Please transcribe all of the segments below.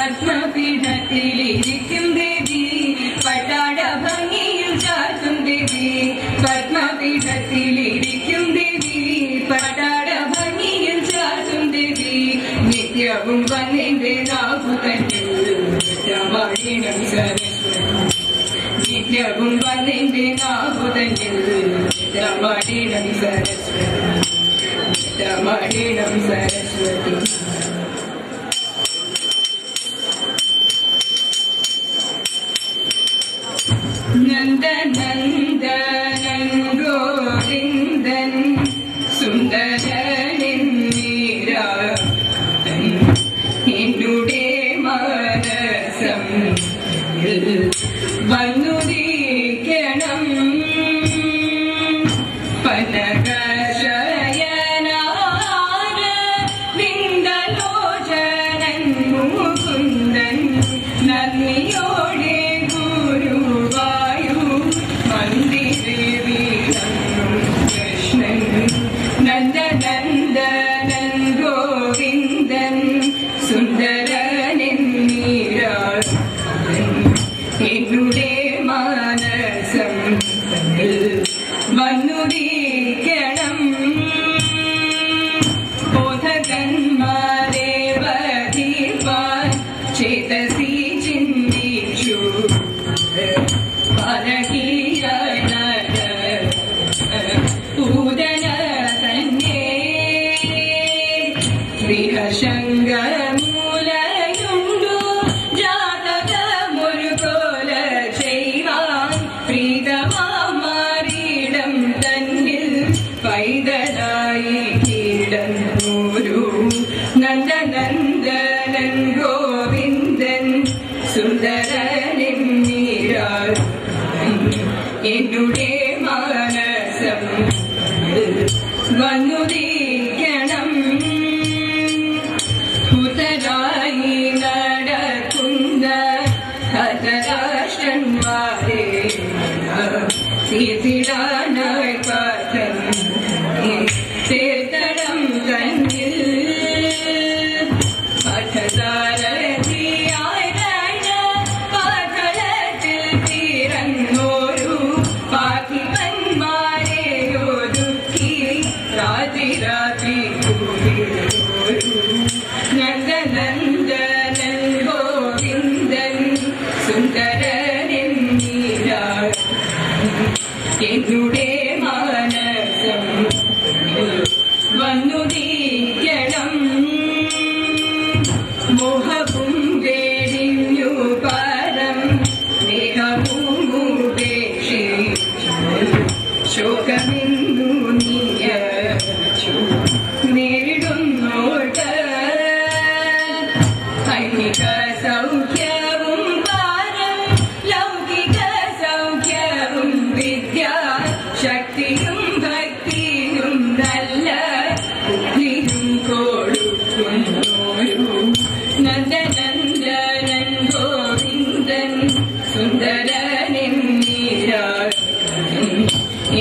പത്മപീഠത്തിലിരിക്കും ദേവി പട്ടാട ഭംഗിയിൽ ചാർത്തും ദേവി പത്മപീഠത്തിലിരിക്കും ദേവി പട്ടാട ഭംഗിയിൽ ചാർത്തും ദേവി നിത്യവും വന്നിന്റെ നാകുതന്നിൽ നൃത്തമാടിണം സരസ്വതി നിത്യവും വന്നിന്റെ നാകുതന്നിൽ നൃത്തമാടിണം സരസ്വതി നൃത്തമാടിണം സരസ്വതി നന്ദനന്ദനൻ ഗോവിന്ദൻ സുന്ദരനിൻ നീരാടൻ എന്നുടെ മനസം വന്നുദിക്കണം പനകശയനാരവിന്ദലോചനൻ മുകുന്ദൻ നന്ദിയോടെ നന്ദനന്ദനൻ ഗോവിന്ദൻ സുന്ദരനിൻ നീരാടൻ എന്നുടെ മാനസം വന്നുദിക്കണം ബോധകന്മാരെ വധിപ്പാൻ ചേതസി ചിന്തിച്ചു പൂതന തന്നെ വിഹശങ്കമൂലയുണ്ടു ജാതകമൊരു കോല ചെയ്വാൻ പ്രീതമാരീടം തന്നിൽ പൈതലായി കീടന്നൂരു നന്ദനന്ദനൻ ഗോവിന്ദൻ സുന്ദരനിൻ നീരാടൻ എന്നുടെ മാനസം വന്നുദിക്കണം ഹുതരായി നടക്കുന്ന ഹതരാഷ്ട്രന്മാരെ തീർത്തിടാനായി പാഠം തീർത്തടം തന്നിൽ പഥസാരഥിയായി പാഠത്തിൽ തീരന്നോരു പാർത്ഥിവന്മാരെ ഒതുക്കി രാത്രി രാത്രി നന്ദനന്ദനൻ ഗോവിന്ദൻ സുന്ദരനിൻ നീരാടൻ എന്നുടെ മാനസം വന്നുദിക്കണം മോഹവും വേടിഞ്ഞു പരം സ്നേഹവും ഉപേക്ഷിച്ചു ശോകമിന്നു നീയച്ചു നേരിടുന്നോട്ട് ഐഹിക സൗഖ്യവും പാരം ലൗകിക സൗഖ്യവും വിദ്യ ശക്തിയും ഭക്തിയും നല്ല ബുദ്ധിയും കൊടുക്കുന്നോരു നന്ദനന്ദനൻ ഗോവിന്ദൻ സുന്ദരനിൻ നീരാടൻ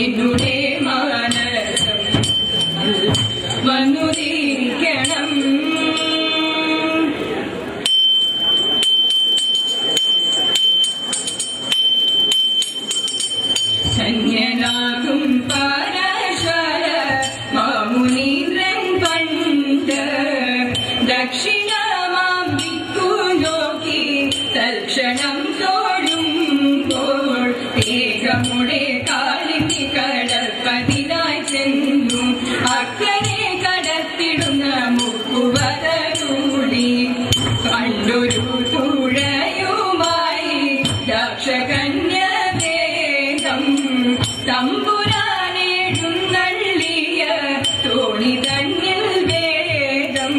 എന്നുടെ മാനസം വന്നുദിക്കണം ധന്യനാകും പരശര മാമുനീന്ദ്രൻ പണ്ട് ദക്ഷിണമാം ദിക്കു നോക്കി തൽക്ഷണം തോടുമ്പോൾ ഏകമുടെ കാലിന് കടപ്പതിനായി ചെന്നു അക്കരെ കടത്തിടുന്ന മുക്കുവതൂടി കണ്ടൊരു തുഴയുമായി ദക്ഷകന്യ വേദം തമ്പുരാനേടുന്നള്ളിയ തോണി തന്നിൽ വേദം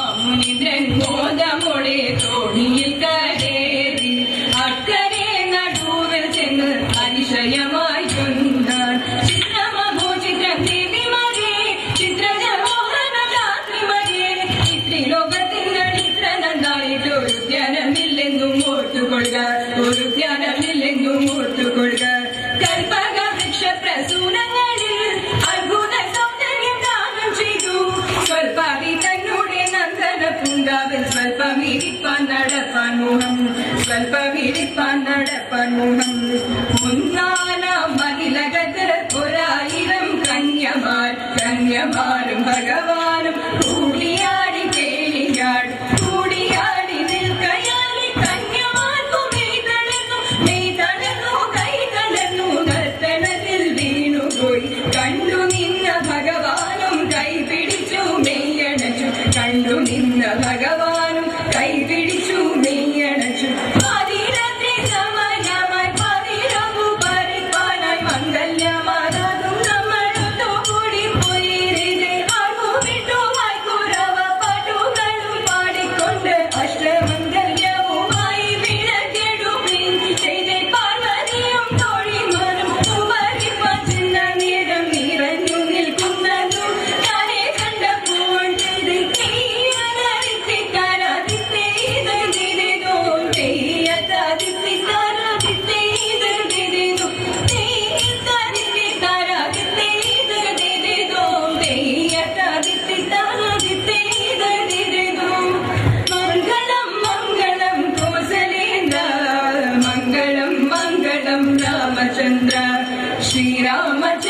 ആമുനിന്ദ്രൻ മോദമോടെ തോണിയിൽ കരേറി അക്കരെ നടുവിൽ ചെന്ന് അതിശയമായി ചൊന്നാൻ ചിത്രമഹോ ചിത്രം ദേവിമാരെ ചിത്രജമോഹന രാത്രിമാരെ ഇത്രിലോകത്തിന് ഇത്ര നന്നായിട്ട് ഒരു ധ്യാനമില്ലെന്നും ഓർത്തുകൊള്ളുക ഒരു ധ്യാനമില്ലെന്നും ഓർത്തുകൊള്ളുക കൽപ്പക വൃക്ഷ പ്രസൂനങ്ങളിൽ അത്ഭുത സൗന്ദര്യം ദാനം ചെയ്തു സ്വൽപാവി തന്നോടെ നന്ദന പൂങ്കാവിൽ സ്വൽപമിരിപ്പാൻ നടപ്പാൻമുഖം സ്വൽപവിരിപ്പാൻ നടപ്പാൻമുഖം മുന്നാന മതിലകത്ത് 1000 കന്യമാരും ഭഗവാനും കൂടിയാടി കൂടിയാടി നിൽക്കയാലി കന്യമാർക്കു മെയ് തളർന്നു കൈ തളർന്നു നർത്തനത്തിൽ വീണുപോയി കണ്ടു നിന്ന ഭഗവാനും കൈ പിടിച്ചു മെയ്യണച്ചു കണ്ടു നിന്ന ഭഗവാനും കൈ പിടിച്ചു മെയ്യണച്ചു പാതിരാത്രി സമയമായി പാതിരവു പരിപ്പാനായി മംഗല്യമാതാകും നമ്മളൊത്തുകൂടി പോയി വിട്ടു വായ്ക്കുറവ പാട്ടുകളും പാടിക്കൊണ്ട് അഷ്ടമംഗല്യവുമായി വിളക്കെടുപ്പിൻ ചെയ്ത് പാർവതിയും തോഴിമാരും ഉപരിപ്പാൻ ചെന്ന നേരം നിറഞ്ഞു നിൽക്കുന്നതും ഞാനെ കണ്ടപ്പോൾ ചെയ്ത് ശ്രീരാമചന്ദ്ര